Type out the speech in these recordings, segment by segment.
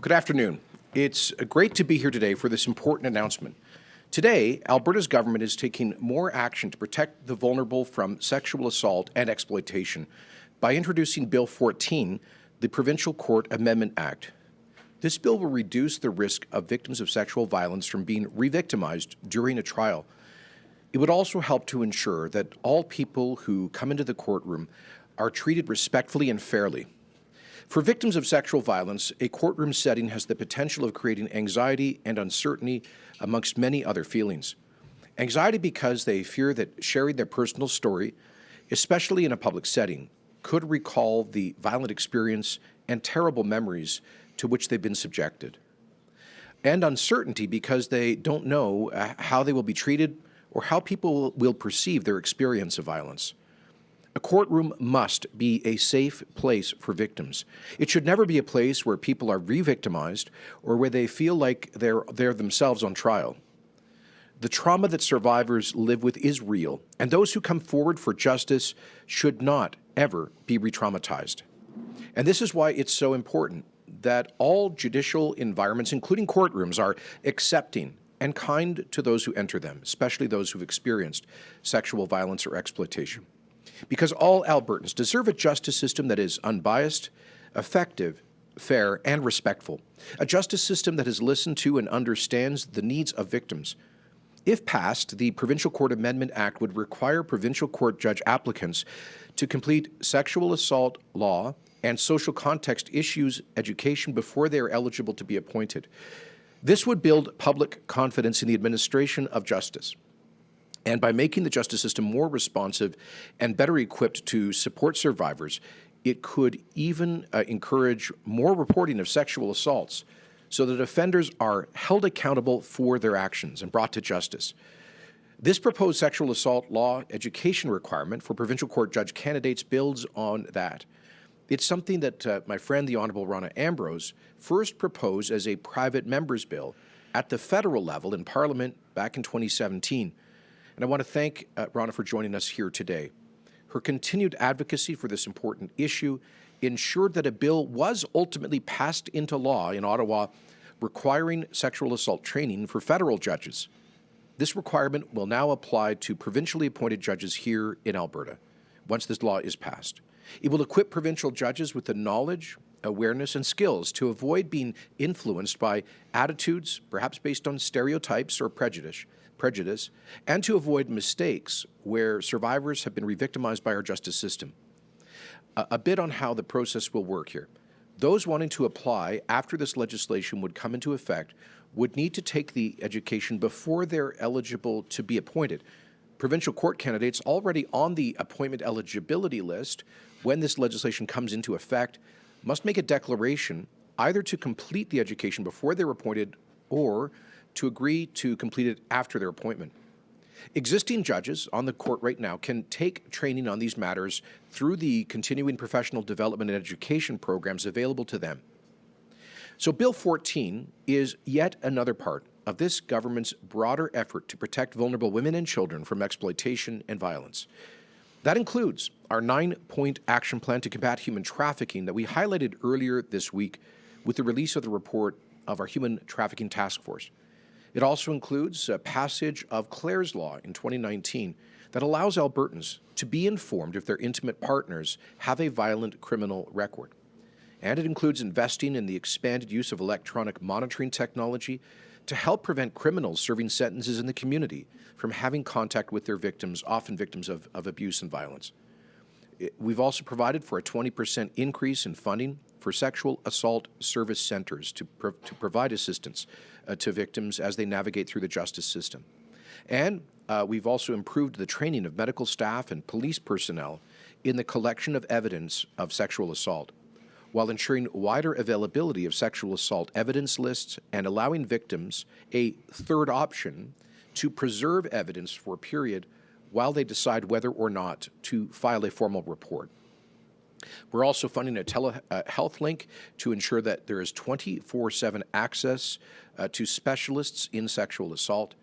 Good afternoon. It's great to be here today for this important announcement. Today, Alberta's government is taking more action to protect the vulnerable from sexual assault and exploitation by introducing Bill 14, the Provincial Court Amendment Act. This bill will reduce the risk of victims of sexual violence from being re-victimized during a trial. It would also help to ensure that all people who come into the courtroom are treated respectfully and fairly. For victims of sexual violence, a courtroom setting has the potential of creating anxiety and uncertainty amongst many other feelings. Anxiety because they fear that sharing their personal story, especially in a public setting, could recall the violent experience and terrible memories to which they've been subjected. And uncertainty because they don't know how they will be treated or how people will perceive their experience of violence. A courtroom must be a safe place for victims. It should never be a place where people are re-victimized or where they feel like they're themselves on trial. The trauma that survivors live with is real, and those who come forward for justice should not ever be re-traumatized. And this is why it's so important that all judicial environments, including courtrooms, are accepting and kind to those who enter them, especially those who've experienced sexual violence or exploitation. Because all Albertans deserve a justice system that is unbiased, effective, fair, and respectful. A justice system that has listened to and understands the needs of victims. If passed, the Provincial Court Amendment Act would require provincial court judge applicants to complete sexual assault law and social context issues education before they are eligible to be appointed. This would build public confidence in the administration of justice. And by making the justice system more responsive and better equipped to support survivors, it could even encourage more reporting of sexual assaults so that offenders are held accountable for their actions and brought to justice. This proposed sexual assault law education requirement for provincial court judge candidates builds on that. It's something that my friend, the Honourable Ronna Ambrose, first proposed as a private member's bill at the federal level in Parliament back in 2017. And I want to thank Ronna for joining us here today. Her continued advocacy for this important issue ensured that a bill was ultimately passed into law in Ottawa requiring sexual assault training for federal judges. This requirement will now apply to provincially appointed judges here in Alberta once this law is passed. It will equip provincial judges with the knowledge, awareness, and skills to avoid being influenced by attitudes, perhaps based on stereotypes or prejudice, and to avoid mistakes where survivors have been re-victimized by our justice system. A bit on how the process will work here. Those wanting to apply after this legislation would come into effect would need to take the education before they're eligible to be appointed. Provincial court candidates already on the appointment eligibility list when this legislation comes into effect must make a declaration either to complete the education before they're appointed or to agree to complete it after their appointment. Existing judges on the court right now can take training on these matters through the continuing professional development and education programs available to them. So Bill 14 is yet another part of this government's broader effort to protect vulnerable women and children from exploitation and violence. That includes our 9-point action plan to combat human trafficking that we highlighted earlier this week with the release of the report of our Human Trafficking Task Force. It also includes a passage of Clare's Law in 2019 that allows Albertans to be informed if their intimate partners have a violent criminal record. And it includes investing in the expanded use of electronic monitoring technology to help prevent criminals serving sentences in the community from having contact with their victims, often victims of abuse and violence. We've also provided for a 20% increase in funding for sexual assault service centers to provide assistance to victims as they navigate through the justice system. And we've also improved the training of medical staff and police personnel in the collection of evidence of sexual assault, while ensuring wider availability of sexual assault evidence lists and allowing victims a third option to preserve evidence for a period while they decide whether or not to file a formal report. We're also funding a telehealth link to ensure that there is 24/7 access to specialists in sexual assault,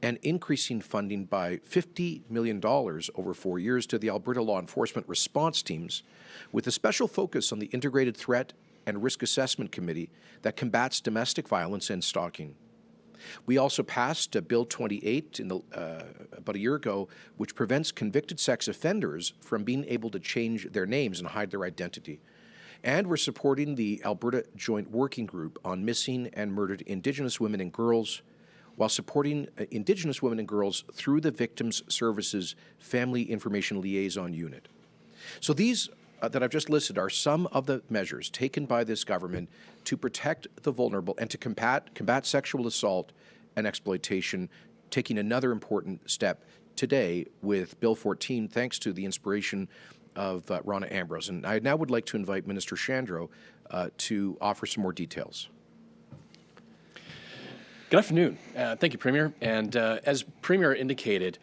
and increasing funding by $50 million over 4 years to the Alberta law enforcement response teams, with a special focus on the integrated threat and Risk Assessment Committee that combats domestic violence and stalking. We also passed Bill 28 about a year ago, which prevents convicted sex offenders from being able to change their names and hide their identity. And we're supporting the Alberta Joint Working Group on Missing and Murdered Indigenous Women and Girls, while supporting Indigenous women and girls through the Victims Services Family Information Liaison Unit. So these that I've just listed are some of the measures taken by this government to protect the vulnerable and to combat sexual assault and exploitation, taking another important step today with Bill 14, thanks to the inspiration of Ronna Ambrose. And I now would like to invite Minister Shandro to offer some more details. Good afternoon. Thank you, Premier. And as Premier indicated,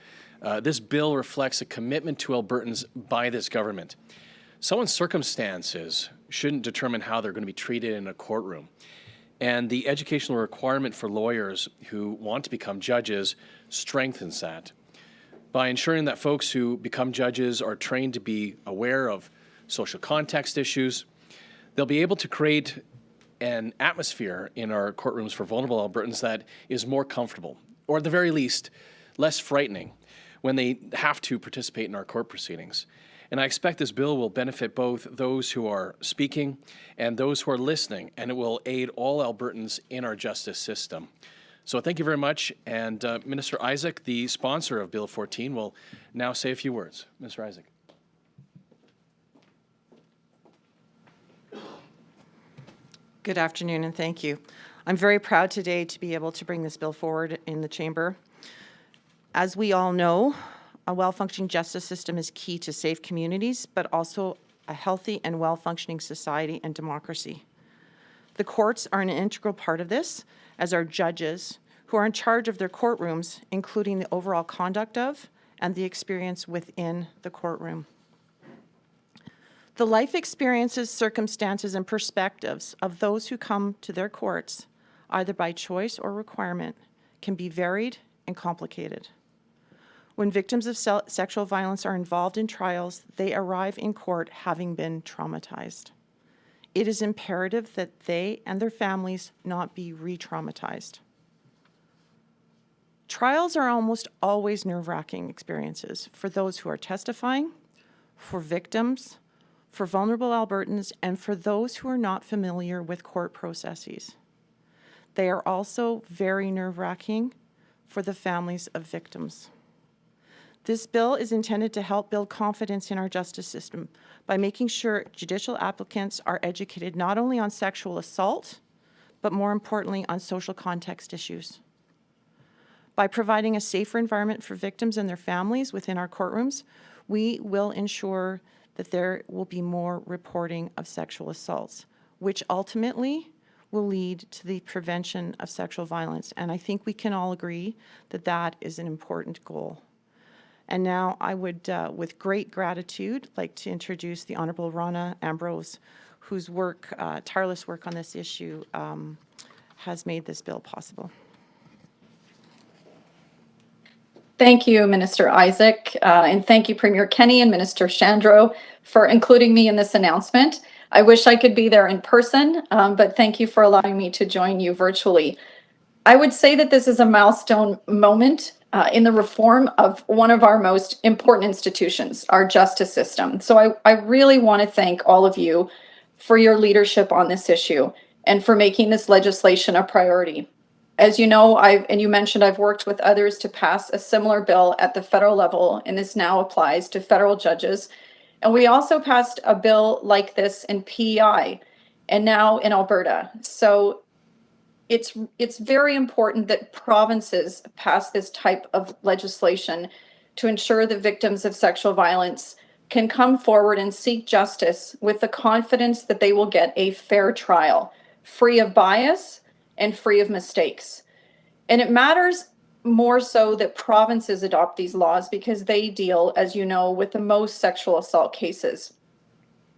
this bill reflects a commitment to Albertans by this government. Someone's circumstances shouldn't determine how they're going to be treated in a courtroom. And the educational requirement for lawyers who want to become judges strengthens that. By ensuring that folks who become judges are trained to be aware of social context issues, they'll be able to create an atmosphere in our courtrooms for vulnerable Albertans that is more comfortable, or at the very least, less frightening when they have to participate in our court proceedings. And I expect this bill will benefit both those who are speaking and those who are listening, and it will aid all Albertans in our justice system. So thank you very much. And Minister Issik, the sponsor of Bill 14, will now say a few words. Mr. Issik. Good afternoon, and thank you. I'm very proud today to be able to bring this bill forward in the chamber. As we all know, a well-functioning justice system is key to safe communities, but also a healthy and well-functioning society and democracy. The courts are an integral part of this, as are judges who are in charge of their courtrooms, including the overall conduct of and the experience within the courtroom. The life experiences, circumstances, and perspectives of those who come to their courts, either by choice or requirement, can be varied and complicated. When victims of sexual violence are involved in trials, they arrive in court having been traumatized. It is imperative that they and their families not be re-traumatized. Trials are almost always nerve-wracking experiences for those who are testifying, for victims, for vulnerable Albertans, and for those who are not familiar with court processes. They are also very nerve-wracking for the families of victims. This bill is intended to help build confidence in our justice system by making sure judicial applicants are educated not only on sexual assault, but more importantly on social context issues. By providing a safer environment for victims and their families within our courtrooms, we will ensure that there will be more reporting of sexual assaults, which ultimately will lead to the prevention of sexual violence. And I think we can all agree that that is an important goal. And now I would, with great gratitude, like to introduce the Honourable Ronna Ambrose, whose work, tireless work on this issue has made this bill possible. Thank you, Minister Issik, and thank you, Premier Kenney and Minister Shandro, for including me in this announcement. I wish I could be there in person, but thank you for allowing me to join you virtually. I would say that this is a milestone moment in the reform of one of our most important institutions, our justice system. So I really want to thank all of you for your leadership on this issue and for making this legislation a priority. As you know, and you mentioned, I've worked with others to pass a similar bill at the federal level, and this now applies to federal judges. And we also passed a bill like this in PEI and now in Alberta. So it's very important that provinces pass this type of legislation to ensure that victims of sexual violence can come forward and seek justice with the confidence that they will get a fair trial, free of bias and free of mistakes. And it matters more so that provinces adopt these laws because they deal, as you know, with the most sexual assault cases.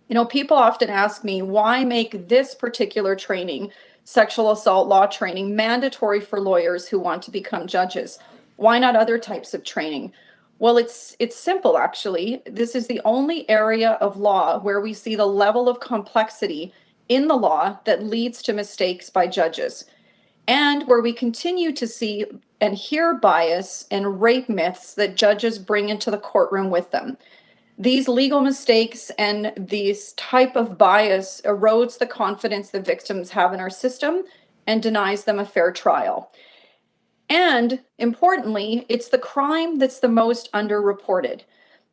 You know, people often ask me, why make this particular training, sexual assault law training, mandatory for lawyers who want to become judges? Why not other types of training? Well, it's simple, actually. This is the only area of law where we see the level of complexity in the law that leads to mistakes by judges, and where we continue to see and hear bias and rape myths that judges bring into the courtroom with them. These legal mistakes and this type of bias erodes the confidence the victims have in our system and denies them a fair trial. And importantly, it's the crime that's the most underreported.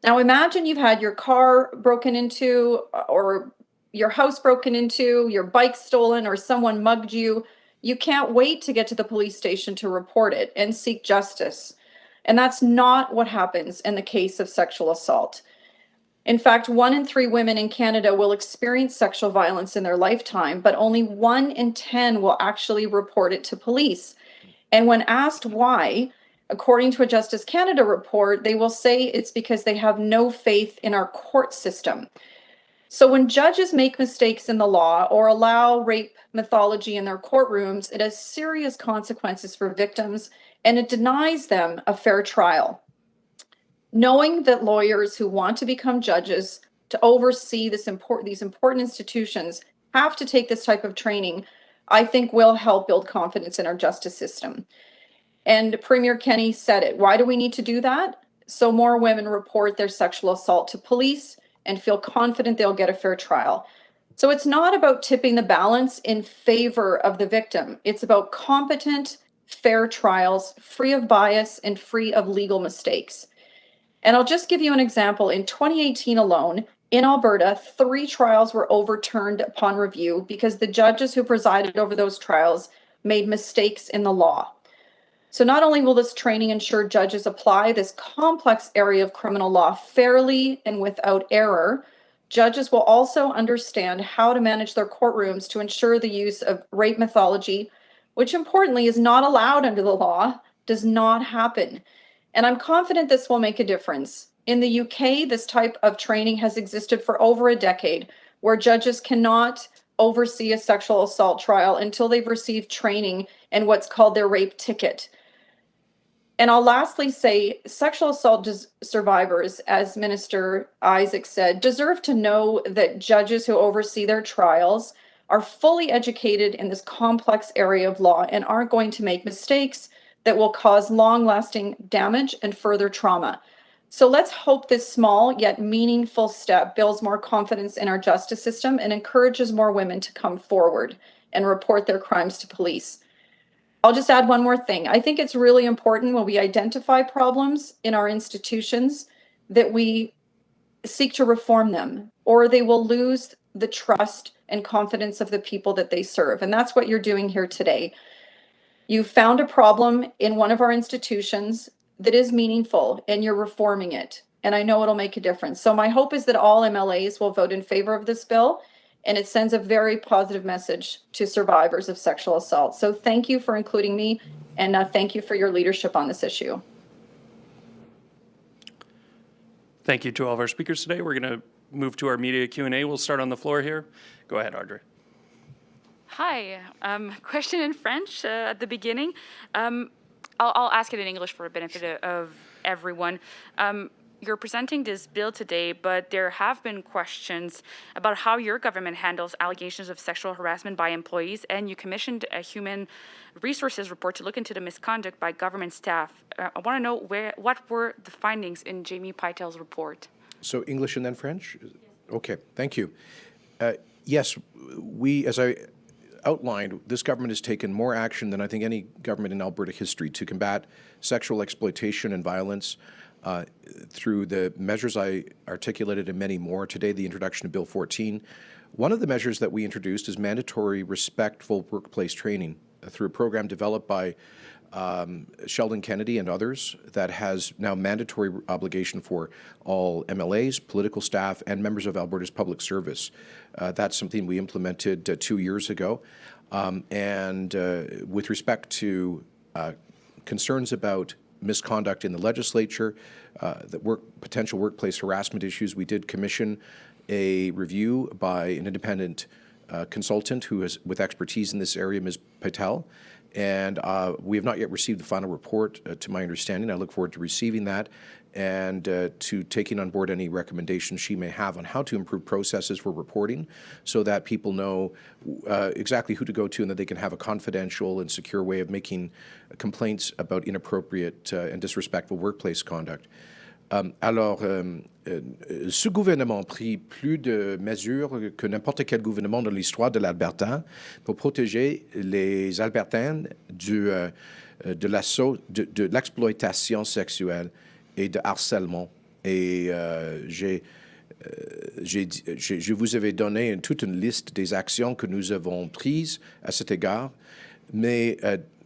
Now, imagine you've had your car broken into, or your house broken into, your bike stolen, or someone mugged you. You can't wait to get to the police station to report it and seek justice. And that's not what happens in the case of sexual assault. In fact, 1 in 3 women in Canada will experience sexual violence in their lifetime, but only 1 in 10 will actually report it to police. And when asked why, according to a Justice Canada report, they will say it's because they have no faith in our court system. So when judges make mistakes in the law or allow rape mythology in their courtrooms, it has serious consequences for victims, and it denies them a fair trial. Knowing that lawyers who want to become judges to oversee these important institutions have to take this type of training, I think will help build confidence in our justice system. And Premier Kenney said it. Why do we need to do that? So more women report their sexual assault to police and feel confident they'll get a fair trial. So it's not about tipping the balance in favor of the victim. It's about competent, fair trials, free of bias and free of legal mistakes. And I'll just give you an example. In 2018 alone, in Alberta, 3 trials were overturned upon review because the judges who presided over those trials made mistakes in the law. So not only will this training ensure judges apply this complex area of criminal law fairly and without error, judges will also understand how to manage their courtrooms to ensure the use of rape mythology, which importantly is not allowed under the law, does not happen. And I'm confident this will make a difference. In the UK, this type of training has existed for over a decade, where judges cannot oversee a sexual assault trial until they've received training and what's called their rape ticket. And I'll lastly say sexual assault survivors, as Minister Issik said, deserve to know that judges who oversee their trials are fully educated in this complex area of law and aren't going to make mistakes that will cause long-lasting damage and further trauma. So let's hope this small yet meaningful step builds more confidence in our justice system and encourages more women to come forward and report their crimes to police. I'll just add one more thing. I think it's really important when we identify problems in our institutions that we seek to reform them, or they will lose the trust and confidence of the people that they serve. And that's what you're doing here today. You found a problem in one of our institutions that is meaningful and you're reforming it. And I know it'll make a difference. So my hope is that all MLAs will vote in favor of this bill, and it sends a very positive message to survivors of sexual assault. So thank you for including me, and thank you for your leadership on this issue. Thank you to all of our speakers today. We're going to move to our media Q&A. We'll start on the floor here. Go ahead, Audrey. Hi. Question in French at the beginning. I'll ask it in English for the benefit of everyone. You're presenting this bill today, but there have been questions about how your government handles allegations of sexual harassment by employees, and you commissioned a human resources report to look into the misconduct by government staff. I want to know what were the findings in Jamie Pytel's report? So English and then French? Okay, thank you. Yes, we, as I outlined, this government has taken more action than I think any government in Alberta history to combat sexual exploitation and violence through the measures I articulated and many more. Today, the introduction of Bill 14. One of the measures that we introduced is mandatory respectful workplace training through a program developed by Sheldon Kennedy and others that has now mandatory obligation for all MLAs, political staff, and members of Alberta's public service. That's something we implemented 2 years ago. And with respect to concerns about misconduct in the legislature, potential workplace harassment issues, we did commission a review by an independent consultant who is with expertise in this area, Ms. Patel. And we have not yet received the final report, to my understanding. I look forward to receiving that. and to taking on board any recommendations she may have on how to improve processes for reporting so that people know exactly who to go to and that they can have a confidential and secure way of making complaints about inappropriate and disrespectful workplace conduct. Ce gouvernement a pris plus de mesures que n'importe quel gouvernement dans l'histoire de l'Alberta pour protéger les Albertains de l'exploitation sexuelle et de harcèlement. Et je vous avais donné toute une liste des actions que nous avons prises à cet égard, mais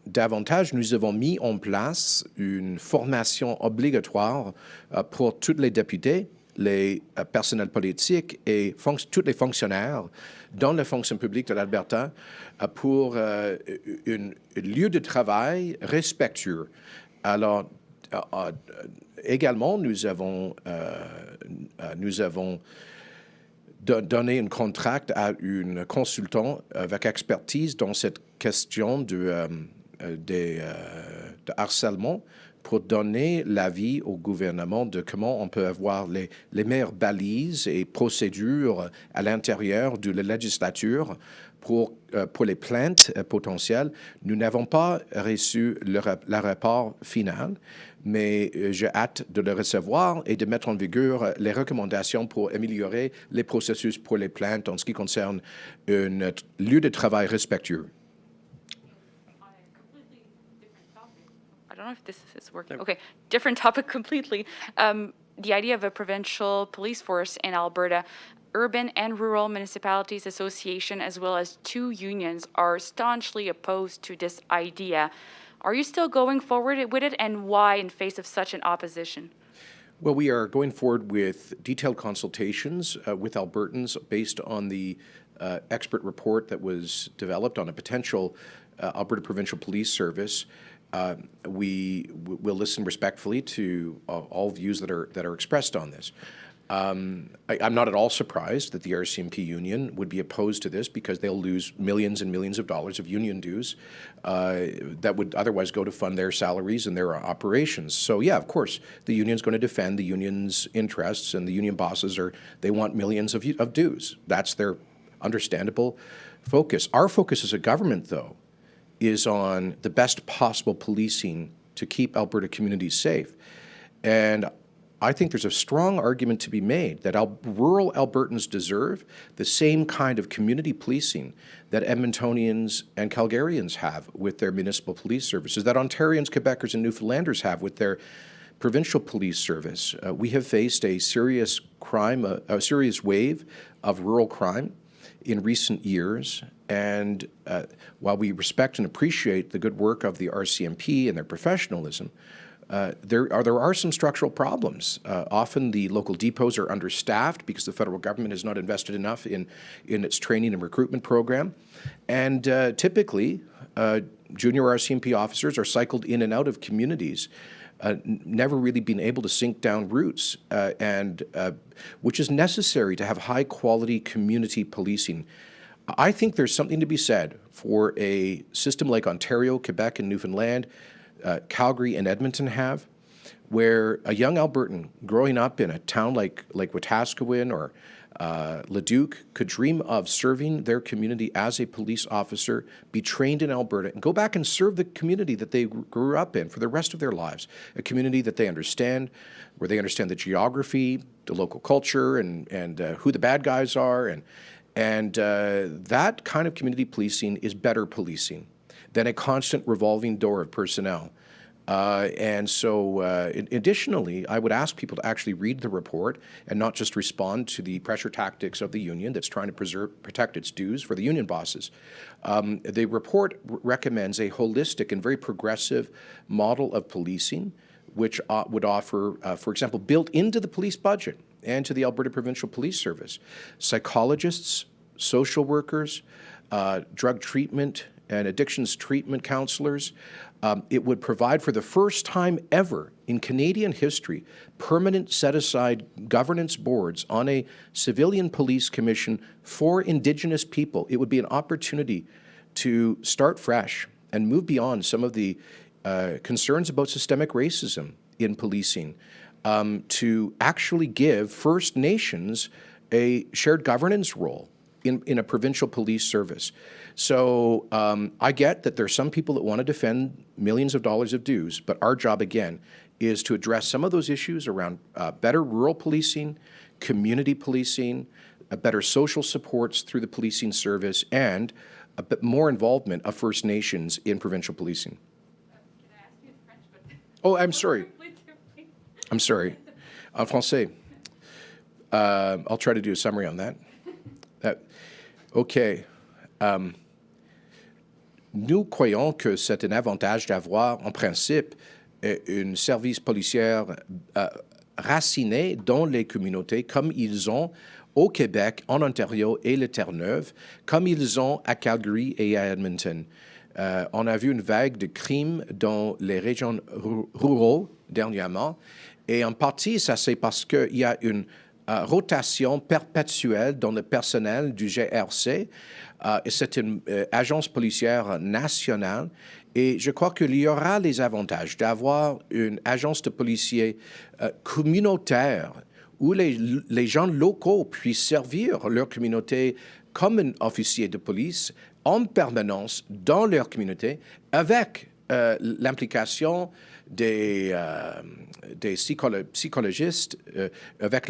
davantage, nous avons mis en place une formation obligatoire pour tous les députés, les personnels politiques et tous les fonctionnaires dans la fonction publique de l'Alberta pour un lieu de travail respectueux. Alors, également, nous avons donné un contrat à une consultant avec expertise dans cette question de harcèlement pour donner l'avis au gouvernement de comment on peut avoir les meilleures balises et procédures à l'intérieur de la législature pour les plaintes potentielles. Nous n'avons pas reçu le rapport final, mais j'ai hâte de le recevoir et de mettre en vigueur les recommandations pour améliorer les processus pour les plaintes en ce qui concerne un lieu de travail respectueux. I don't know if this is working. Okay, different topic completely. The idea of a provincial police force in Alberta, Urban and Rural Municipalities Association, as well as 2 unions, are staunchly opposed to this idea. Are you still going forward with it, and why in face of such an opposition? Well, we are going forward with detailed consultations with Albertans based on the expert report that was developed on a potential Alberta Provincial Police Service. We will listen respectfully to all views that are expressed on this. I'm not at all surprised that the RCMP union would be opposed to this because they'll lose millions and millions of dollars of union dues that would otherwise go to fund their salaries and their operations. So yeah, of course, the union's going to defend the union's interests, and the union bosses they want millions of dues. That's their understandable focus. Our focus as a government, though, is on the best possible policing to keep Alberta communities safe. And I think there's a strong argument to be made that rural Albertans deserve the same kind of community policing that Edmontonians and Calgarians have with their municipal police services, that Ontarians, Quebecers, and Newfoundlanders have with their provincial police service. We have faced a serious wave of rural crime in recent years, and while we respect and appreciate the good work of the RCMP and their professionalism, there are some structural problems. Often the local depots are understaffed because the federal government has not invested enough in its training and recruitment program, and typically junior RCMP officers are cycled in and out of communities, never really been able to sink down roots, which is necessary to have high-quality community policing. I think there's something to be said for a system like Ontario, Quebec, and Newfoundland, Calgary, and Edmonton have, where a young Albertan growing up in a town like Wetaskiwin or Leduc could dream of serving their community as a police officer, be trained in Alberta, and go back and serve the community that they grew up in for the rest of their lives, a community that they understand, where they understand the geography, the local culture, and who the bad guys are, and that kind of community policing is better policing than a constant revolving door of personnel. Additionally, I would ask people to actually read the report and not just respond to the pressure tactics of the union that's trying to protect its dues for the union bosses. The report recommends a holistic and very progressive model of policing, which would offer, for example, built into the police budget and to the Alberta Provincial Police Service, psychologists, social workers, drug treatment and addictions treatment counselors. It would provide, for the first time ever in Canadian history, permanent set-aside governance boards on a civilian police commission for Indigenous people. It would be an opportunity to start fresh and move beyond some of the concerns about systemic racism in policing. to actually give First Nations a shared governance role in a provincial police service. So I get that there's some people that want to defend millions of dollars of dues, but our job, again, is to address some of those issues around better rural policing, community policing, better social supports through the policing service, and a bit more involvement of First Nations in provincial policing. Can I ask you in French? Oh, I'm sorry. I'm sorry. En français. I'll try to do a summary on that. OK. Nous croyons que c'est un avantage d'avoir, en principe, un service policier raciné dans les communautés comme ils ont au Québec, en Ontario et les Terre-Neuve, comme ils ont à Calgary et à Edmonton. On a vu une vague de crimes dans les régions rurales dernièrement. Et en partie, ça c'est parce qu'il y a une rotation perpétuelle dans le personnel du GRC. Et c'est une agence policière nationale. Et je crois qu'il y aura les avantages d'avoir une agence de policiers communautaire où les gens locaux puissent servir leur communauté comme un officier de police en permanence dans leur communauté avec l'implication des psychologistes, avec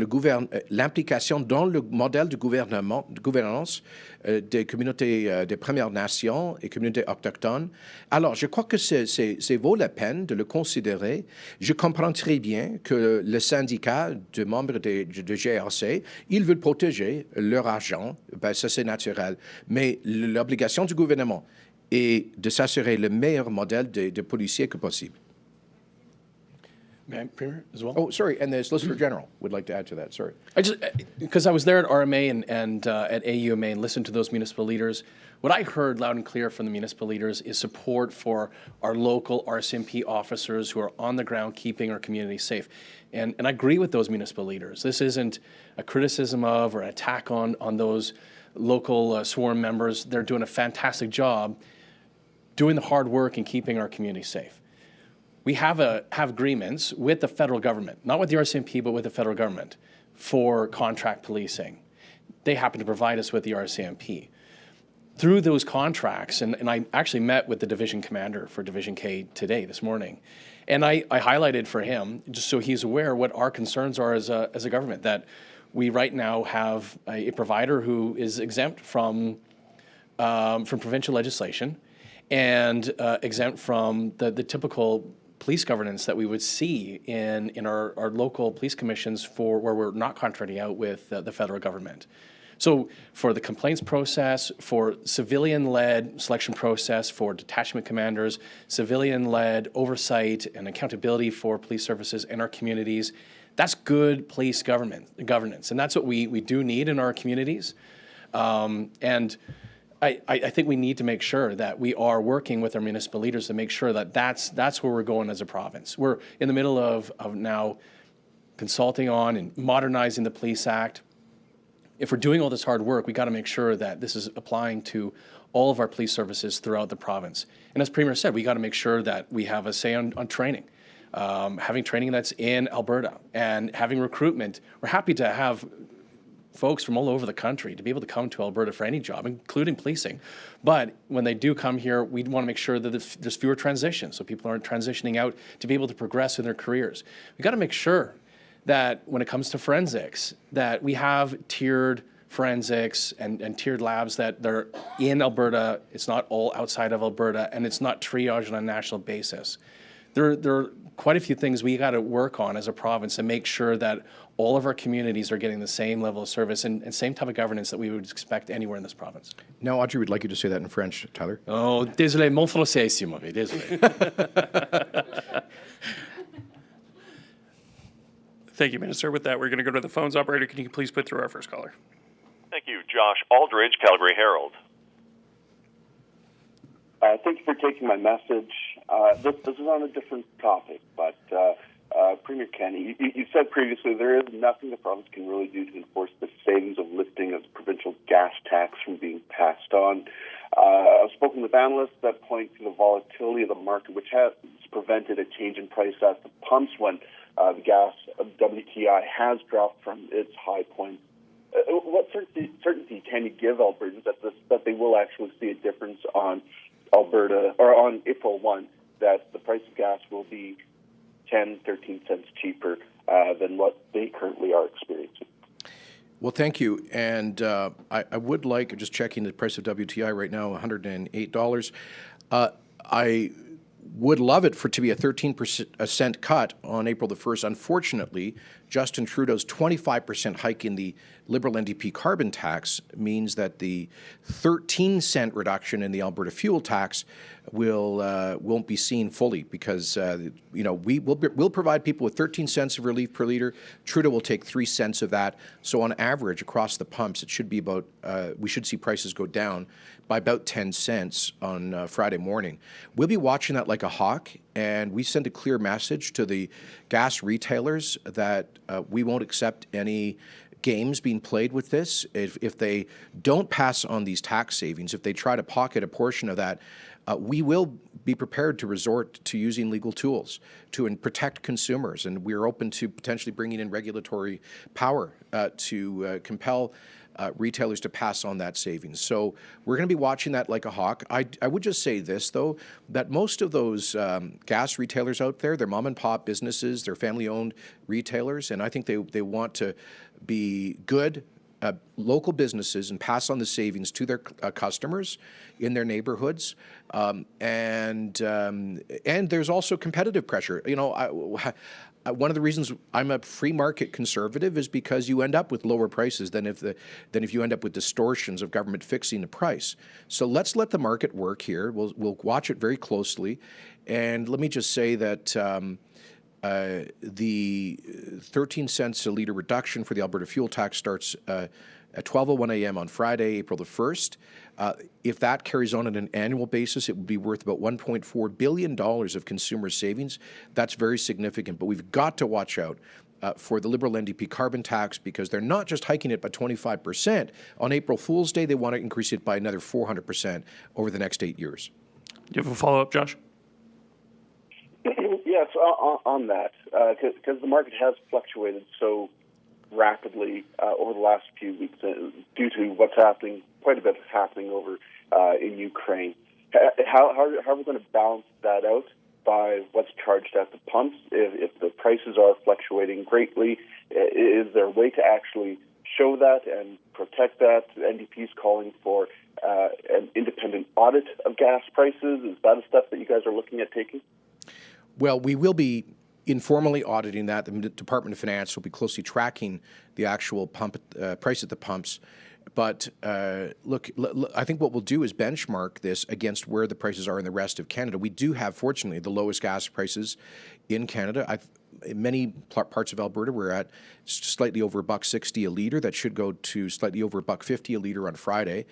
l'implication dans le modèle de gouvernance des communautés des Premières Nations et communautés autochtones. Alors, je crois que c'est vaut la peine de le considérer. Je comprends très bien que le syndicat de membres de GRC, ils veulent protéger leur argent. Ben, ça, c'est naturel. Mais l'obligation du gouvernement est de s'assurer le meilleur modèle de policiers que possible. May I, Premier, as well? Oh, sorry, and the Solicitor General would like to add to that, sorry. I just, because I was there at RMA and at AUMA and listened to those municipal leaders, what I heard loud and clear from the municipal leaders is support for our local RCMP officers who are on the ground keeping our community safe. And I agree with those municipal leaders. This isn't a criticism of or an attack on those local sworn members. They're doing a fantastic job doing the hard work and keeping our community safe. We have agreements with the federal government, not with the RCMP, but with the federal government for contract policing. They happen to provide us with the RCMP. Through those contracts, and I actually met with the division commander for Division K today, this morning, and I highlighted for him, just so he's aware, what our concerns are as a government, that we right now have a provider who is exempt from provincial legislation and exempt from the typical police governance that we would see in our local police commissions for where we're not contracting out with the federal government. So for the complaints process, for civilian-led selection process for detachment commanders, civilian-led oversight and accountability for police services in our communities, that's good police governance. And that's what we do need in our communities. And I think we need to make sure that we are working with our municipal leaders to make sure that that's where we're going as a province. We're in the middle of now consulting on and modernizing the Police Act. If we're doing all this hard work, we got to make sure that this is applying to all of our police services throughout the province. And as Premier said, we got to make sure that we have a say on training, having training that's in Alberta and having recruitment. We're happy to have folks from all over the country to be able to come to Alberta for any job, including policing. But when they do come here, we want to make sure that there's fewer transitions, so people aren't transitioning out to be able to progress in their careers. We got to make sure that when it comes to forensics, that we have tiered forensics and tiered labs that they're in Alberta. It's not all outside of Alberta, and it's not triaged on a national basis. There are quite a few things we got to work on as a province and make sure that all of our communities are getting the same level of service and same type of governance that we would expect anywhere in this province. Now, Audrey would like you to say that in French, Tyler. Oh, désolé, mon français est si mauvais, désolé. Thank you, Minister. With that, we're going to go to the phones. Operator, can you please put through our first caller? Thank you. Josh Aldridge, Calgary Herald. Thank you for taking my message. This is on a different topic, but Premier Kenney, you said previously there is nothing the province can really do to enforce the savings of lifting of the provincial gas tax from being passed on. I've spoken with analysts that point to the volatility of the market, which has prevented a change in price at the pumps when the gas of WTI has dropped from its high point. What certainty can you give Albertans that they will actually see a difference on Alberta or on April 1, that the price of gas will be 10, 13 cents cheaper than what they currently are experiencing? Well, thank you. And I would like, just checking the price of WTI right now, $108. I would love it for it to be a 13% cut on April the 1st. Unfortunately, Justin Trudeau's 25% hike in the Liberal NDP carbon tax means that the 13-cent reduction in the Alberta fuel tax won't be seen fully, because we'll provide people with 13 cents of relief per liter. Trudeau will take 3 cents of that. So on average across the pumps, it should be about we should see prices go down by about 10 cents on Friday morning. We'll be watching that like a hawk, and we send a clear message to the gas retailers that we won't accept any games being played with this. If they don't pass on these tax savings, if they try to pocket a portion of that, we will be prepared to resort to using legal tools to protect consumers, and we're open to potentially bringing in regulatory power to compel retailers to pass on that savings. So we're going to be watching that like a hawk. I would just say this, though, that most of those gas retailers out there, they're mom and pop businesses, they're family-owned retailers, and I think they want to be good local businesses and pass on the savings to their customers in their neighborhoods. And there's also competitive pressure. One of the reasons I'm a free market conservative is because you end up with lower prices than if you end up with distortions of government fixing the price. So let's let the market work here. We'll watch it very closely. And let me just say that the 13 cents a litre reduction for the Alberta fuel tax starts at 12:01 a.m. on Friday, April the 1st. If that carries on an annual basis, it would be worth about $1.4 billion of consumer savings. That's very significant, but we've got to watch out for the Liberal NDP carbon tax, because they're not just hiking it by 25%. On April Fool's Day, they want to increase it by another 400% over the next 8 years. Do you have a follow-up, Josh? Yes, on that, because the market has fluctuated so rapidly over the last few weeks due to what's happening, quite a bit happening over in Ukraine. How are we going to balance that out by what's charged at the pumps? If the prices are fluctuating greatly, is there a way to actually show that and protect that? NDP's calling for an independent audit of gas prices. Is that a step that you guys are looking at taking? Well, we will be informally auditing that. The Department of Finance will be closely tracking the actual pump price at the pumps. But look, I think what we'll do is benchmark this against where the prices are in the rest of Canada. We do have, fortunately, the lowest gas prices in Canada. In many parts of Alberta, we're at slightly over $1.60 a litre. That should go to slightly over $1.50 a litre on Friday.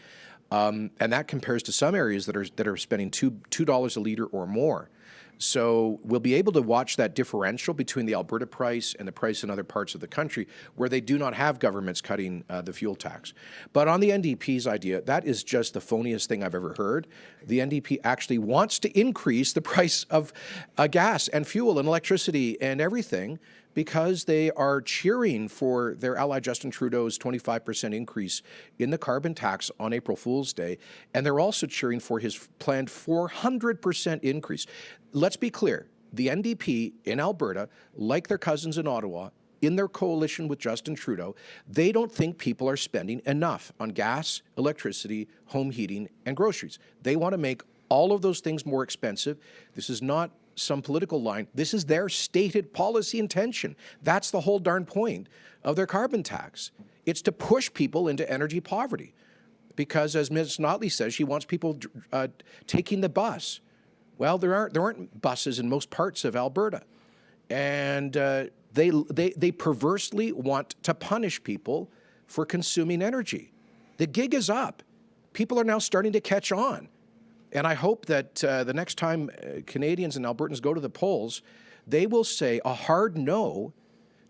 And that compares to some areas that are spending $2 a litre or more. So we'll be able to watch that differential between the Alberta price and the price in other parts of the country where they do not have governments cutting the fuel tax. But on the NDP's idea, that is just the phoniest thing I've ever heard. The NDP actually wants to increase the price of gas and fuel and electricity and everything, because they are cheering for their ally Justin Trudeau's 25% increase in the carbon tax on April Fool's Day, and they're also cheering for his planned 400% increase. Let's be clear, the NDP in Alberta, like their cousins in Ottawa, in their coalition with Justin Trudeau, they don't think people are spending enough on gas, electricity, home heating, and groceries. They want to make all of those things more expensive. This is not some political line. This is their stated policy intention. That's the whole darn point of their carbon tax. It's to push people into energy poverty, because, as Ms. Notley says, she wants people taking the bus. Well, there aren't buses in most parts of Alberta, and they perversely want to punish people for consuming energy. The gig is up. People are now starting to catch on. And I hope that the next time Canadians and Albertans go to the polls, they will say a hard no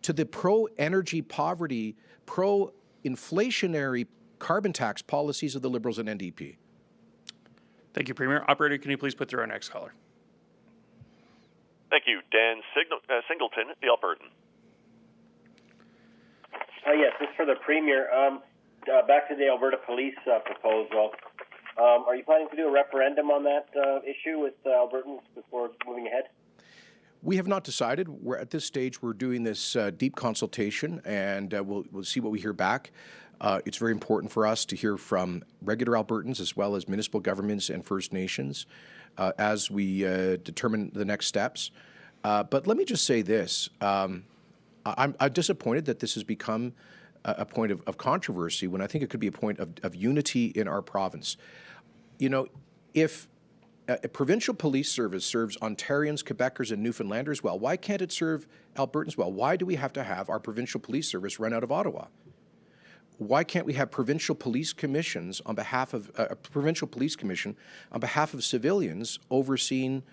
to the pro-energy poverty, pro-inflationary carbon tax policies of the Liberals and NDP. Thank you, Premier. Operator, can you please put through our next caller? Thank you. Dan Singleton, the Albertan. Yes, this is for the Premier. Back to the Alberta Police proposal. Are you planning to do a referendum on that issue with Albertans before moving ahead? We have not decided. We're at this stage. We're doing this deep consultation, and we'll see what we hear back. It's very important for us to hear from regular Albertans as well as municipal governments and First Nations as we determine the next steps. But let me just say this. I'm disappointed that this has become a point of controversy when I think it could be a point of unity in our province. You know, if a provincial police service serves Ontarians, Quebecers, and Newfoundlanders well, why can't it serve Albertans well? Why do we have to have our provincial police service run out of Ottawa? Why can't we have provincial police commissions on behalf of a provincial police commission on behalf of civilians overseeing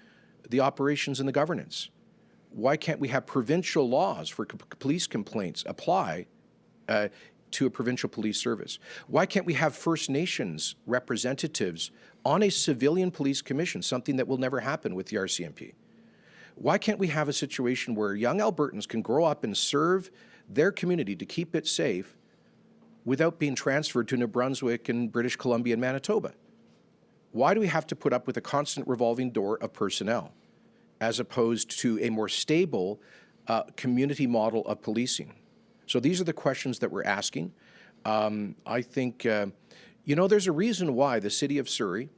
the operations and the governance? Why can't we have provincial laws for police complaints apply to a provincial police service? Why can't we have First Nations representatives on a civilian police commission, something that will never happen with the RCMP? Why can't we have a situation where young Albertans can grow up and serve their community to keep it safe without being transferred to New Brunswick and British Columbia and Manitoba? Why do we have to put up with a constant revolving door of personnel as opposed to a more stable community model of policing? So these are the questions that we're asking. I think, you know, there's a reason why the city of Surrey,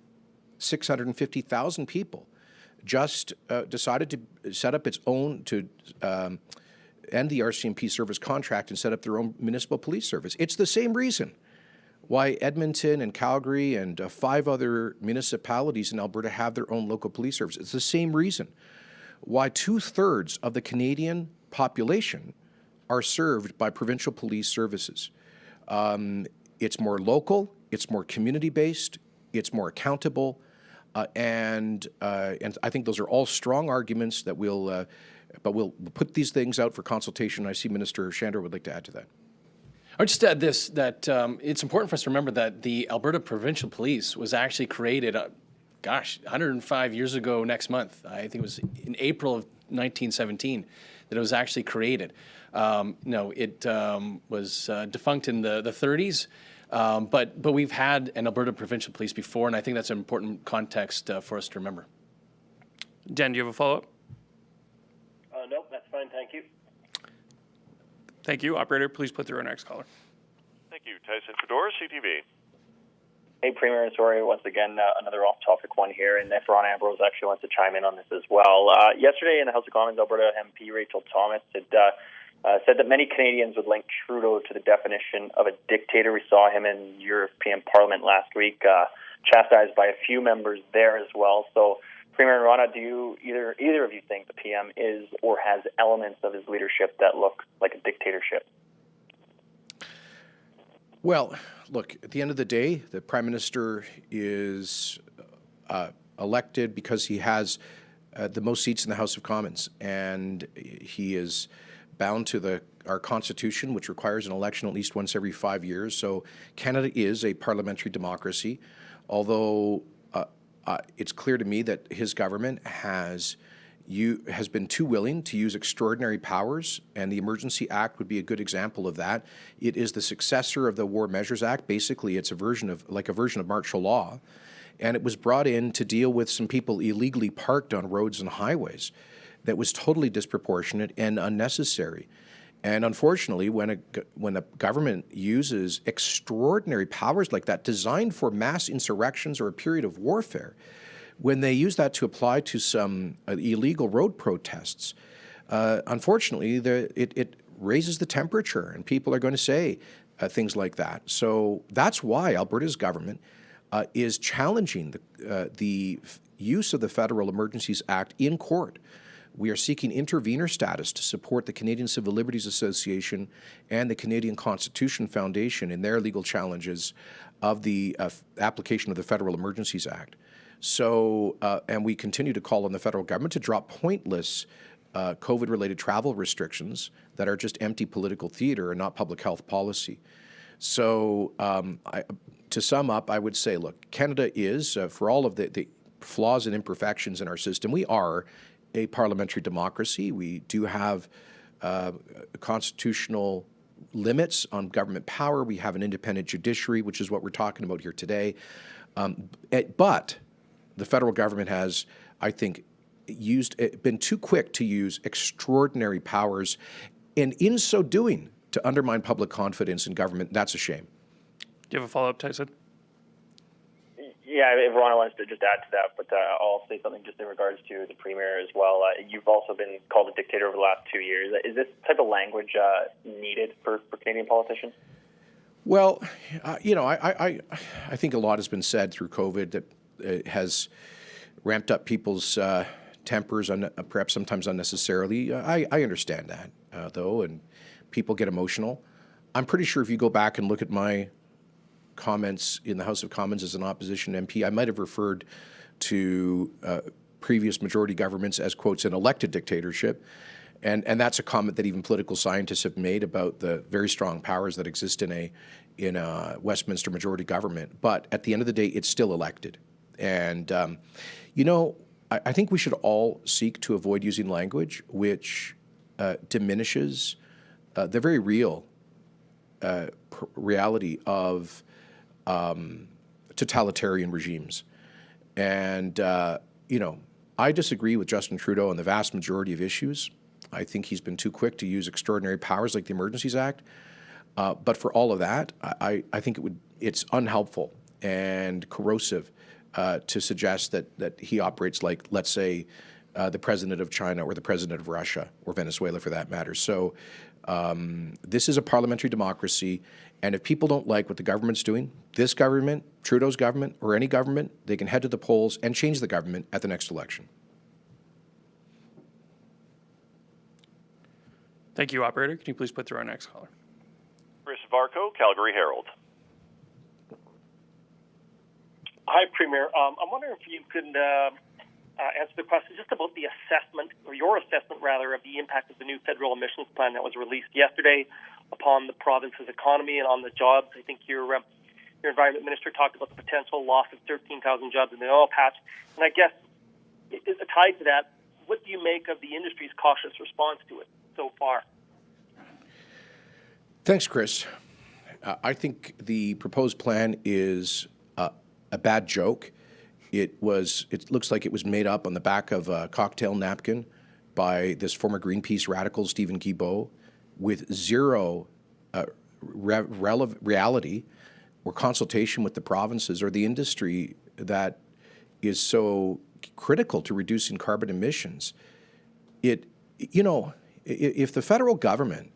650,000 people, just decided to set up its own, to end the RCMP service contract and set up their own municipal police service. It's the same reason why Edmonton and Calgary and 5 other municipalities in Alberta have their own local police service. It's the same reason why 2/3 of the Canadian population are served by provincial police services. It's more local, it's more community-based, it's more accountable, and I think those are all strong arguments that we'll put these things out for consultation. I see Minister Shandro would like to add to that. I would just add this, that it's important for us to remember that the Alberta Provincial Police was actually created, 105 years ago next month. I think it was in April of 1917 that it was actually created. No, it was defunct in the 30s, but we've had an Alberta Provincial Police before, and I think that's an important context for us to remember. Jen, do you have a follow-up? Nope, that's fine, thank you. Thank you. Operator, please put through our next caller. Thank you. Tyson Fedora, CTV. Hey, Premier, sorry, once again, another off-topic one here, and if Ron Ambrose actually wants to chime in on this as well. Yesterday in the House of Commons, Alberta MP Rachel Thomas had said that many Canadians would link Trudeau to the definition of a dictator. We saw him in European Parliament last week, chastised by a few members there as well. So, Premier Rana, do either of you think the PM is or has elements of his leadership that look like a dictatorship? Well, look, at the end of the day, the Prime Minister is elected because he has the most seats in the House of Commons, and he is bound to our Constitution, which requires an election at least once every 5 years. So Canada is a parliamentary democracy, although it's clear to me that his government has been too willing to use extraordinary powers, and the Emergency Act would be a good example of that. It is the successor of the War Measures Act. Basically, it's a version of martial law, and it was brought in to deal with some people illegally parked on roads and highways. That was totally disproportionate and unnecessary. And unfortunately, when a government uses extraordinary powers like that, designed for mass insurrections or a period of warfare, when they use that to apply to some illegal road protests, unfortunately, it raises the temperature, and people are going to say things like that. So that's why Alberta's government is challenging the use of the Federal Emergencies Act in court. We are seeking intervenor status to support the Canadian Civil Liberties Association and the Canadian Constitution Foundation in their legal challenges of the application of the Federal Emergencies Act. So, and we continue to call on the federal government to drop pointless COVID-related travel restrictions that are just empty political theater and not public health policy. So, to sum up, I would say, look, Canada is, for all of the flaws and imperfections in our system, we are a parliamentary democracy. We do have constitutional limits on government power. We have an independent judiciary, which is what we're talking about here today. But the federal government has, I think, been too quick to use extraordinary powers, and in so doing, to undermine public confidence in government. That's a shame. Do you have a follow-up, Tyson? Yeah, if Ron wants to just add to that, but I'll say something just in regards to the Premier as well. You've also been called a dictator over the last 2 years. Is this type of language needed for Canadian politicians? Well, I think a lot has been said through COVID that has ramped up people's tempers, perhaps sometimes unnecessarily. I understand that, though, and people get emotional. I'm pretty sure if you go back and look at my comments in the House of Commons as an opposition MP, I might have referred to previous majority governments as, quotes, an elected dictatorship. And that's a comment that even political scientists have made about the very strong powers that exist in a Westminster majority government. But at the end of the day, it's still elected. And, I think we should all seek to avoid using language which diminishes the very real reality of totalitarian regimes. And, I disagree with Justin Trudeau on the vast majority of issues. I think he's been too quick to use extraordinary powers like the Emergencies Act. But for all of that, I think it's unhelpful and corrosive to suggest that he operates like, let's say, the president of China or the president of Russia or Venezuela, for that matter. So this is a parliamentary democracy, and if people don't like what the government's doing, this government, Trudeau's government, or any government, they can head to the polls and change the government at the next election. Thank you, operator. Can you please put through our next caller? Chris Varco, Calgary Herald. Hi, Premier. I'm wondering if you could answer the question just about the assessment, or your assessment, rather, of the impact of the new federal emissions plan that was released yesterday upon the province's economy and on the jobs. I think your environment minister talked about the potential loss of 13,000 jobs in the oil patch. And I guess, tied to that, what do you make of the industry's cautious response to it so far? Thanks, Chris. I think the proposed plan is a bad joke. It looks like it was made up on the back of a cocktail napkin by this former Greenpeace radical, Stephen Guilbeault, with zero reality or consultation with the provinces or the industry that is so critical to reducing carbon emissions. If the federal government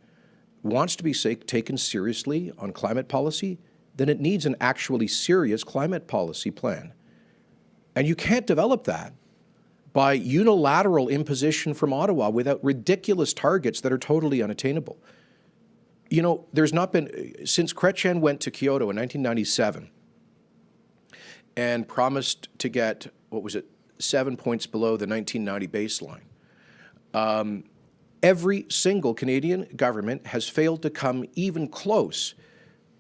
wants to be taken seriously on climate policy, then it needs an actually serious climate policy plan. And you can't develop that by unilateral imposition from Ottawa without ridiculous targets that are totally unattainable. There's not been, since Chrétien went to Kyoto in 1997 and promised to get, 7 points below the 1990 baseline, every single Canadian government has failed to come even close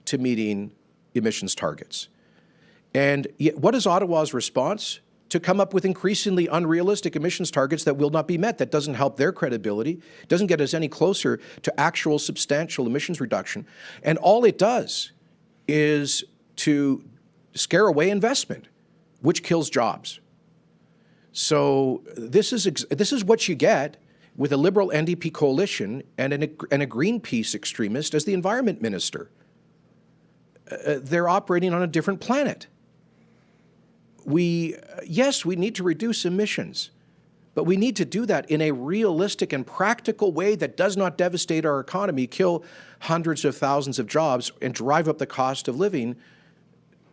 to meeting emissions targets. And yet, what is Ottawa's response? To come up with increasingly unrealistic emissions targets that will not be met. That doesn't help their credibility, doesn't get us any closer to actual substantial emissions reduction. And all it does is to scare away investment, which kills jobs. So this is what you get with a Liberal NDP coalition and a Greenpeace extremist as the environment minister. They're operating on a different planet. Yes, we need to reduce emissions, but we need to do that in a realistic and practical way that does not devastate our economy, kill hundreds of thousands of jobs, and drive up the cost of living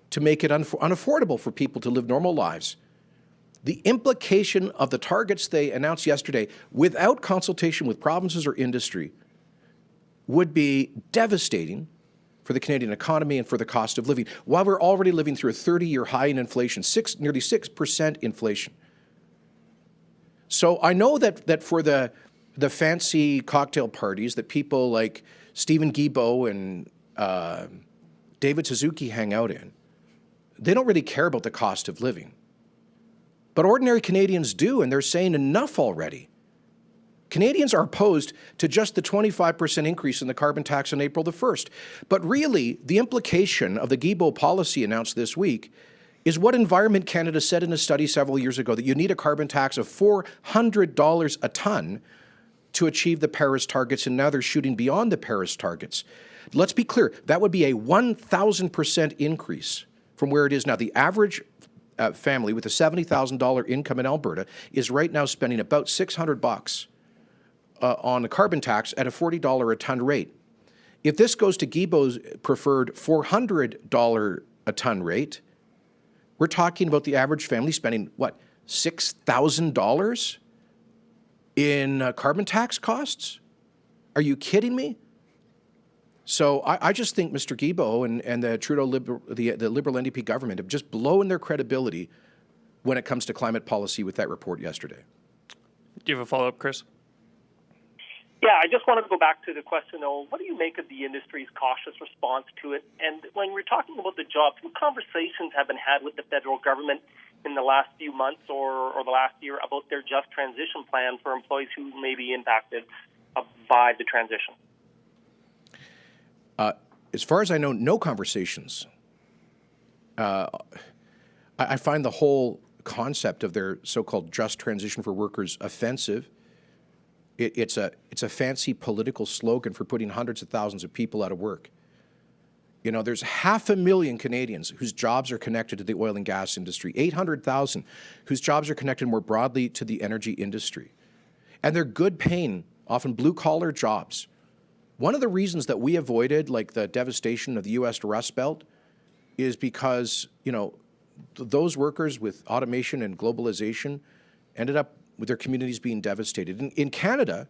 to make it unaffordable for people to live normal lives. The implication of the targets they announced yesterday, without consultation with provinces or industry, would be devastating for the Canadian economy and for the cost of living, while we're already living through a 30-year high in inflation, nearly 6% inflation. So I know that for the fancy cocktail parties that people like Stephen Guilbeault and David Suzuki hang out in, they don't really care about the cost of living. But ordinary Canadians do, and they're saying enough already. Canadians are opposed to just the 25% increase in the carbon tax on April the 1st. But really, the implication of the Guilbeault policy announced this week is what Environment Canada said in a study several years ago, that you need a carbon tax of $400 a ton to achieve the Paris targets, and now they're shooting beyond the Paris targets. Let's be clear, that would be a 1,000% increase from where it is now. The average family with a $70,000 income in Alberta is right now spending about $600 on a carbon tax at a $40 a ton rate. If this goes to Guilbeault's preferred $400 a ton rate, we're talking about the average family spending, what, $6,000 in carbon tax costs? Are you kidding me? So I just think Mr. Guilbeault and the Trudeau the Liberal NDP government have just blown their credibility when it comes to climate policy with that report yesterday. Do you have a follow-up, Chris? Yeah, I just want to go back to the question, though. What do you make of the industry's cautious response to it? And when we're talking about the jobs, what conversations have been had with the federal government in the last few months or the last year about their just transition plan for employees who may be impacted by the transition? As far as I know, no conversations. I find the whole concept of their so-called just transition for workers offensive. It's a fancy political slogan for putting hundreds of thousands of people out of work. You know, there's 500,000 Canadians whose jobs are connected to the oil and gas industry, 800,000 whose jobs are connected more broadly to the energy industry. And they're good paying, often blue-collar jobs. One of the reasons that we avoided, like, the devastation of the U.S. Rust Belt is because, you know, those workers with automation and globalization ended up with their communities being devastated. In Canada,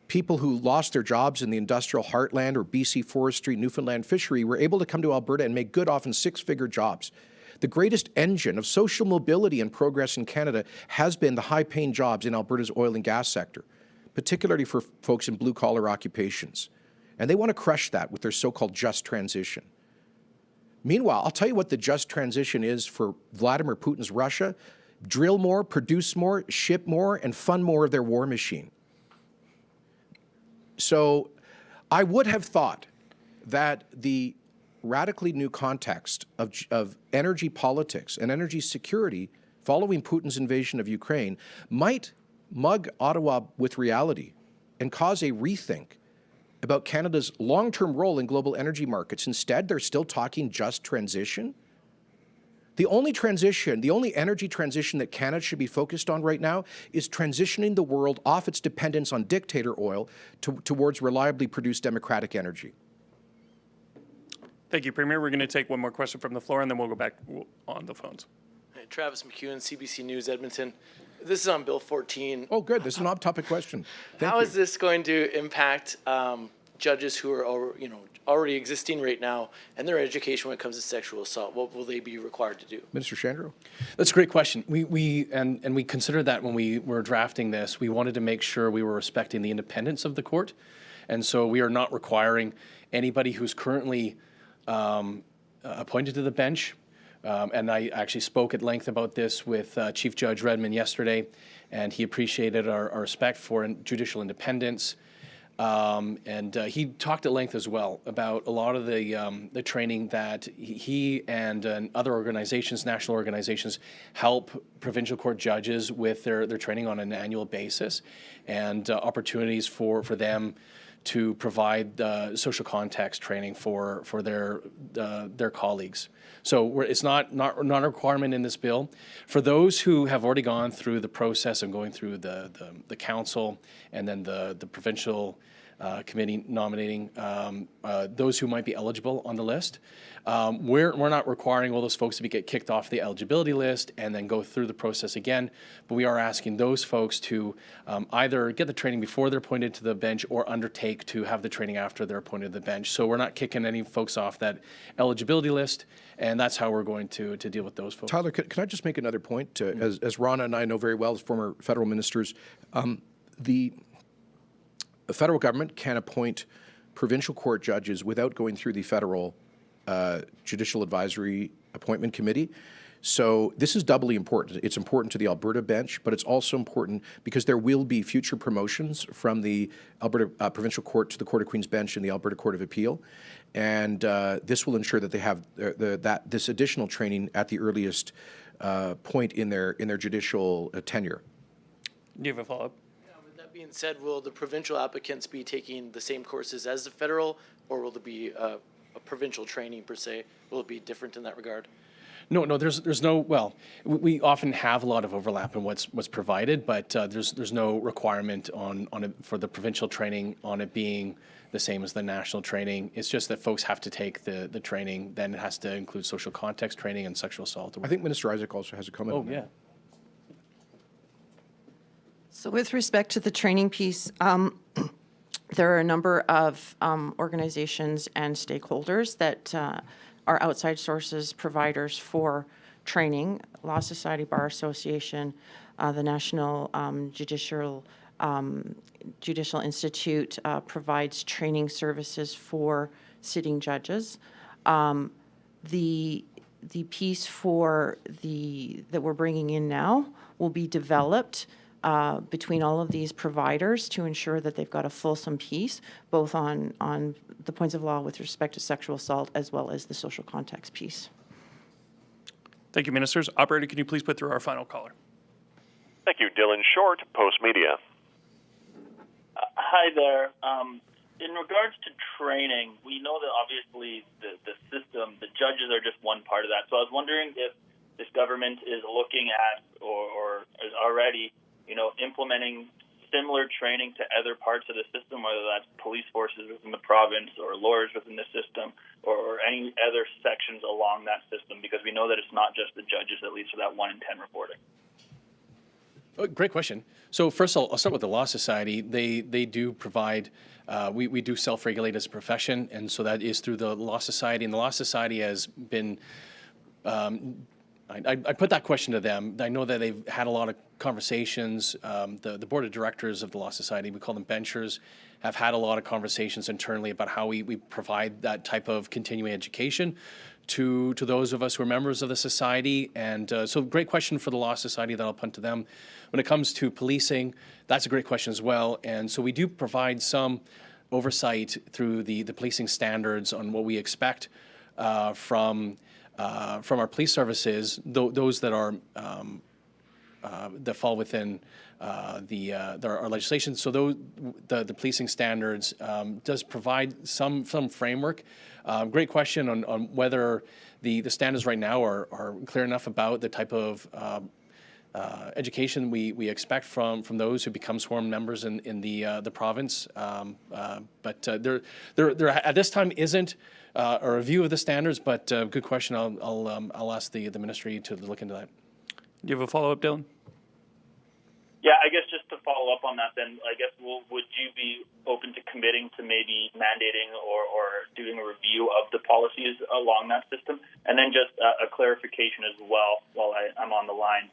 people who lost their jobs in the industrial heartland or BC forestry, Newfoundland fishery were able to come to Alberta and make good, often six-figure jobs. The greatest engine of social mobility and progress in Canada has been the high-paying jobs in Alberta's oil and gas sector, particularly for folks in blue-collar occupations. And they want to crush that with their so-called just transition. Meanwhile, I'll tell you what the just transition is for Vladimir Putin's Russia: drill more, produce more, ship more, and fund more of their war machine. So I would have thought that the radically new context of energy politics and energy security following Putin's invasion of Ukraine might mug Ottawa with reality and cause a rethink about Canada's long-term role in global energy markets. Instead, they're still talking just transition. The only transition, the only energy transition that Canada should be focused on right now is transitioning the world off its dependence on dictator oil towards reliably produced democratic energy. Thank you, Premier. We're going to take one more question from the floor, and then we'll go back on the phones. Hey, Travis McEwen, CBC News, Edmonton. This is on Bill 14. Oh, good. This is an off-topic question. How is this going to impact judges who are already existing right now and their education when it comes to sexual assault? What will they be required to do? Minister Shandro? That's a great question. We considered that when we were drafting this. We wanted to make sure we were respecting the independence of the court. And so we are not requiring anybody who's currently appointed to the bench. And I actually spoke at length about this with Chief Judge Redmond yesterday, and he appreciated our respect for judicial independence. And he talked at length as well about a lot of the training that he and other organizations, national organizations, help provincial court judges with their training on an annual basis, and opportunities for them to provide social context training for their colleagues. So it's not a requirement in this bill. For those who have already gone through the process of going through the council and then the provincial committee nominating those who might be eligible on the list, we're not requiring all those folks to get kicked off the eligibility list and then go through the process again, but we are asking those folks to either get the training before they're appointed to the bench or undertake to have the training after they're appointed to the bench. So we're not kicking any folks off that eligibility list, and that's how we're going to deal with those folks. Tyler, can I just make another point? As Rana and I know very well as former federal ministers, the federal government can appoint provincial court judges without going through the federal Judicial Advisory Appointment Committee. So this is doubly important. It's important to the Alberta bench, but it's also important because there will be future promotions from the Alberta Provincial Court to the Court of Queen's Bench and the Alberta Court of Appeal. And this will ensure that they have this additional training at the earliest point in their judicial tenure. Do you have a follow-up? With that being said, will the provincial applicants be taking the same courses as the federal, or will there be a provincial training per se? Will it be different in that regard? No, there's no, well, we often have a lot of overlap in what's provided, but there's no requirement on it for the provincial training on it being the same as the national training. It's just that folks have to take the training, then it has to include social context training and sexual assault. I think Minister Issik also has a comment on that. yeah. So with respect to the training piece, there are a number of organizations and stakeholders that are outside sources, providers for training. Law Society, Bar Association, the National Judicial Institute provides training services for sitting judges. The piece that we're bringing in now will be developed between all of these providers to ensure that they've got a fulsome piece, both on the points of law with respect to sexual assault as well as the social context piece. Thank you, ministers. Operator, can you please put through our final caller? Thank you. Dylan Short, Post Media. Hi there. In regards to training, we know that obviously the system, the judges are just one part of that. So I was wondering if this government is looking at or is already, implementing similar training to other parts of the system, whether that's police forces within the province or lawyers within the system or any other sections along that system, because we know that it's not just the judges, at least for that 1 in 10 reporting. Great question. So first I'll start with the Law Society. They do provide, we do self-regulate as a profession, and so that is through the Law Society. And the Law Society has been, I put that question to them. I know that they've had a lot of conversations. The board of directors of the Law Society, we call them benchers, have had a lot of conversations internally about how we provide that type of continuing education to those of us who are members of the society. And so great question for the Law Society that I'll punt to them. When it comes to policing, that's a great question as well. And so we do provide some oversight through the policing standards on what we expect from our police services, those that are that fall within our legislation. So the policing standards does provide some framework. Great question on whether the standards right now are clear enough about the type of education we expect from those who become sworn members in the province. But there at this time isn't a review of the standards. But good question. I'll ask the ministry to look into that. Do you have a follow-up, Dylan? Yeah, I guess just to follow up on that, then I guess would you be open to committing to maybe mandating or doing a review of the policies along that system? And then just a clarification as well while I'm on the line.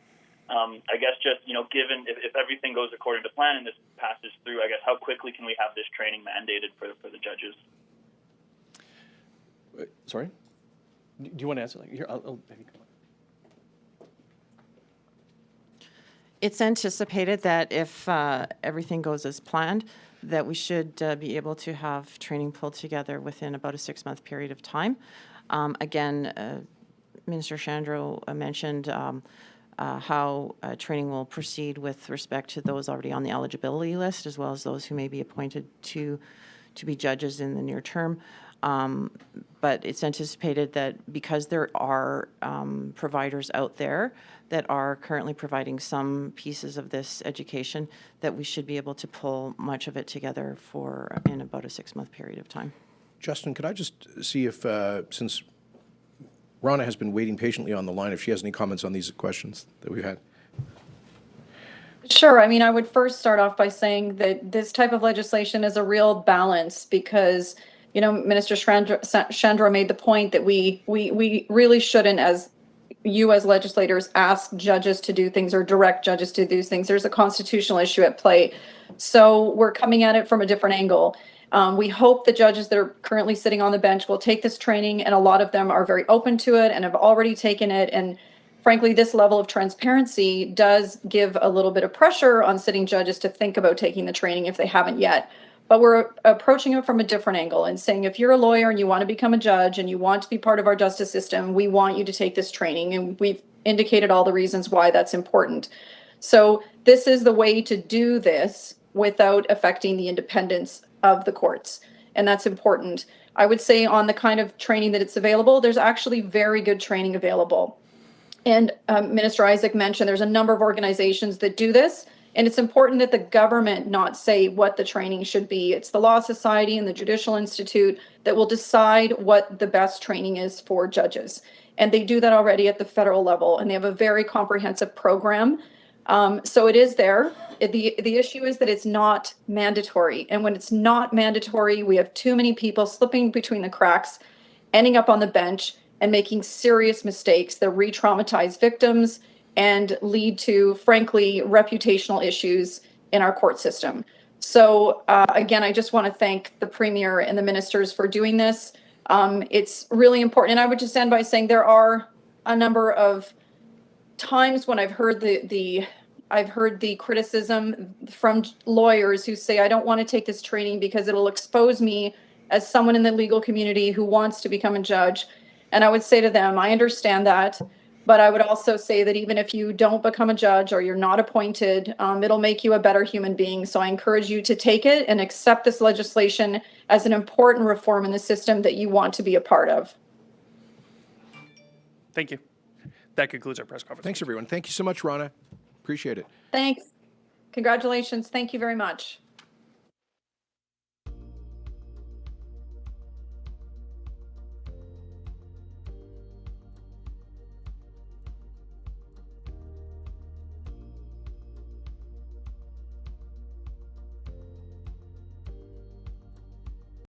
I guess just, given if everything goes according to plan and this passes through, I guess how quickly can we have this training mandated for the judges? Sorry? Do you want to answer? Here, I'll have you come on. It's anticipated that if everything goes as planned, that we should be able to have training pulled together within about a 6-month period of time. Again, Minister Shandro mentioned how training will proceed with respect to those already on the eligibility list, as well as those who may be appointed to be judges in the near term. But it's anticipated that because there are providers out there that are currently providing some pieces of this education, that we should be able to pull much of it together in about a 6-month period of time. Justin, could I just see if, since Rana has been waiting patiently on the line, if she has any comments on these questions that we've had? Sure. I mean, I would first start off by saying that this type of legislation is a real balance because, Minister Shandro made the point that we really shouldn't, as legislators, ask judges to do things or direct judges to do things. There's a constitutional issue at play. So we're coming at it from a different angle. We hope the judges that are currently sitting on the bench will take this training, and a lot of them are very open to it and have already taken it and frankly, this level of transparency does give a little bit of pressure on sitting judges to think about taking the training if they haven't yet. But we're approaching it from a different angle and saying, if you're a lawyer and you want to become a judge and you want to be part of our justice system, we want you to take this training. And we've indicated all the reasons why that's important. So this is the way to do this without affecting the independence of the courts. And that's important. I would say on the kind of training that it's available, there's actually very good training available. And Minister Issik mentioned there's a number of organizations that do this. And it's important that the government not say what the training should be. It's the Law Society and the Judicial Institute that will decide what the best training is for judges. And they do that already at the federal level, and they have a very comprehensive program. So it is there. The issue is that it's not mandatory. And when it's not mandatory, we have too many people slipping between the cracks, ending up on the bench and making serious mistakes that re-traumatize victims and lead to, frankly, reputational issues in our court system. So again, I just want to thank the Premier and the ministers for doing this. It's really important. And I would just end by saying there are a number of times when I've heard the criticism from lawyers who say, I don't want to take this training because it'll expose me as someone in the legal community who wants to become a judge. And I would say to them, I understand that, but I would also say that even if you don't become a judge or you're not appointed, it'll make you a better human being. So I encourage you to take it and accept this legislation as an important reform in the system that you want to be a part of. Thank you. That concludes our press conference. Thanks, everyone. Thank you so much, Rana. Appreciate it. Thanks. Congratulations. Thank you very much.